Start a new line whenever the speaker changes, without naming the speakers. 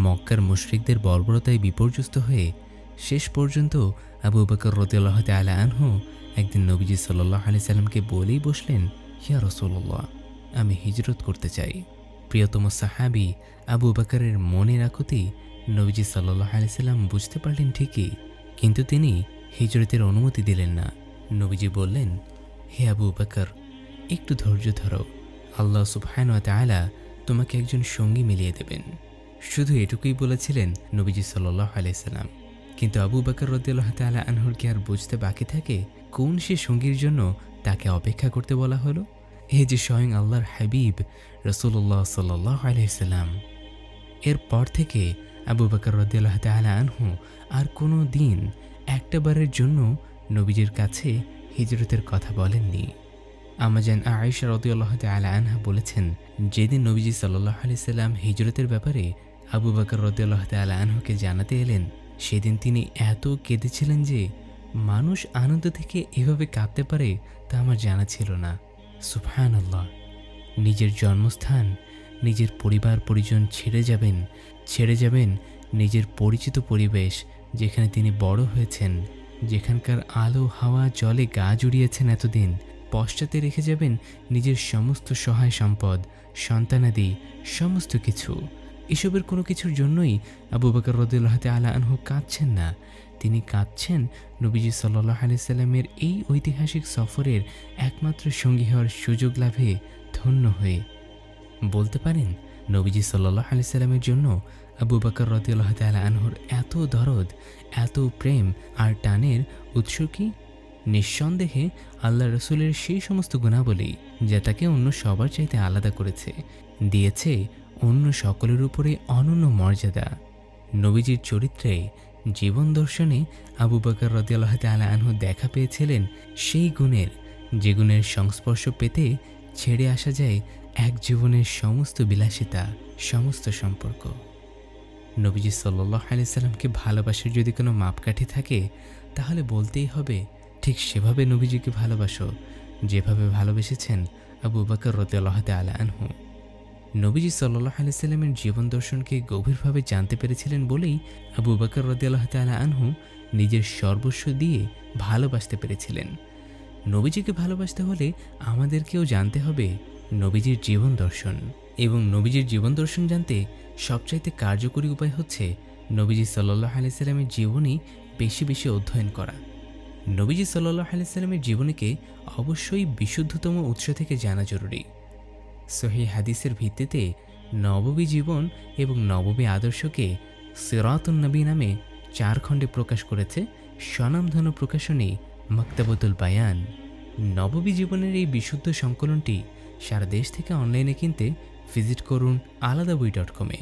মক্কার মুশরিকদের বর্বরতায় বিপর্যস্ত হয়ে শেষ পর্যন্ত আবু বকর রাদিয়াল্লাহু তাআলা আনহু একদিন নবীজি সাল্লাল্লাহু আলাইহি সাল্লামকে বলেই বসলেন, ইয়া রাসূলুল্লাহ, আমি হিজরত করতে চাই। প্রিয়তম সাহাবী আবু বকরের মনের আকুতি নবীজি সাল্লাল্লাহু আলাইহি সাল্লাম বুঝতে পারলেন ঠিকই, কিন্তু তিনি হিজরতের অনুমতি দিলেন না। নবীজি বললেন, হে আবু বকর, একটু ধৈর্য ধরো, আল্লাহ সুবহানাহু ওয়া তাআলা তোমাকে একজন সঙ্গী মিলিয়ে দেবেন। শুধু এটুকুই বলেছিলেন নবীজি সাল্লাল্লাহু আলাইহি সাল্লাম। কিন্তু আবু বকর রাদিয়াল্লাহু তাআলা আনহুর কি আর বুঝতে বাকি থাকে কোন সে সঙ্গীর জন্য তাকে অপেক্ষা করতে বলা হলো? এই যে স্বয়ং আল্লাহর হাবিব রাসূলুল্লাহ সাল্লাল্লাহু আলাইহি সাল্লাম। এরপর থেকে আবু বকর রাদিয়াল্লাহু তাআলা আনহু আর কোনো দিন একটাবারের জন্য নবীজির কাছে হিজরতের কথা বলেননি। আমাজান আয়েশা রাদিয়াল্লাহু তাআলা আনহা বলেছেন, যেদিন নবীজি সাল্লাল্লাহু আলাইহি সাল্লাম হিজরতের ব্যাপারে আবু বকর রাদিয়াল্লাহু তাআলা আনহুকে জানাতে এলেন, সেদিন তিনি এত কেঁদেছিলেন যে মানুষ আনন্দ থেকে এভাবে কাঁদতে পারে তা আমার জানা ছিল না। সুবহানাল্লাহ। নিজের জন্মস্থান, নিজের পরিবার পরিজন ছেড়ে যাবেন নিজের পরিচিত পরিবেশ, যেখানে তিনি বড় হয়েছেন, যেখানকার আলো হাওয়া জলে গা জুড়িয়েছেন এতদিন। পশ্চাতে রেখে যাবেন নিজের সমস্ত সহায় সম্পদ, সন্তানাদি, সমস্ত কিছু। এসবের কোনো কিছুর জন্যই আবু বকর রাদিয়াল্লাহু তাআলা আনহু কাঁদছেন না। তিনি কাঁদছেন নবীজি সাল্লাল্লাহু আলাইহি সাল্লামের এই ঐতিহাসিক সফরের একমাত্র সঙ্গী হওয়ার সুযোগ লাভে ধন্য হয়ে। বলতে পারেন, নবীজি সাল্লাল্লাহু আলাইহি সাল্লামের জন্য আবু বকর রাদিয়াল্লাহু তাআলা আনহুর এত দরদ, এত প্রেম আর টানের উৎস কি? নিঃসন্দেহে আল্লাহ রসুলের সেই সমস্ত গুণাবলী যা তাকে অন্য সবার চাইতে আলাদা করেছে, দিয়েছে অন্য সকলের উপরে অনন্য মর্যাদা। নবীজির চরিত্রে, জীবন দর্শনে আবু বকর রাদিয়াল্লাহু তাআলা আনহু দেখা পেয়েছিলেন সেই গুণের, যে গুণের সংস্পর্শ পেতে ছেড়ে আসা যায় এক জীবনের সমস্ত বিলাসিতা, সমস্ত সম্পর্ক। নবীজি সাল্লাল্লাহু আলাইহি সাল্লামকে ভালোবাসার যদি কোনো মাপকাঠি থাকে, তাহলে বলতেই হবে ঠিক সেভাবে নবীজিকে ভালোবাসো যেভাবে ভালোবেসেছেন আবু বকর রাদিয়াল্লাহু তাআলা আনহু। নবীজি সাল্লাল্লাহু আলাইহি সাল্লামের জীবন দর্শনকে গভীরভাবে জানতে পেরেছিলেন বলেই আবু বকর রাদিয়াল্লাহু তাআলা আনহু নিজের সর্বস্ব দিয়ে ভালোবাসতে পেরেছিলেন। নবীজিকে ভালোবাসতে হলে আমাদেরকেও জানতে হবে নবীজির জীবন দর্শন, এবং নবীজির জীবন দর্শন জানতে সবচাইতে কার্যকরী উপায় হচ্ছে নবীজি সাল্লাল্লাহু আলাইহি সাল্লামের জীবনী বেশি বেশি অধ্যয়ন করা। নবীজি সাল্লাল্লাহু আলাইহি সাল্লামের জীবনীকে অবশ্যই বিশুদ্ধতম উৎস থেকে জানা জরুরি। সহিহ হাদিসের ভিত্তিতে নববী জীবন এবং নববী আদর্শকে সিরাতুন নবী নামে 4 খণ্ডে প্রকাশ করেছে স্বনামধন্য প্রকাশনী মাকতাবাতুল বায়ান। নববী জীবনের এই বিশুদ্ধ সংকলনটি সারা দেশ থেকে অনলাইনে কিনতে ভিজিট করুন আলাদাবই.com-এ।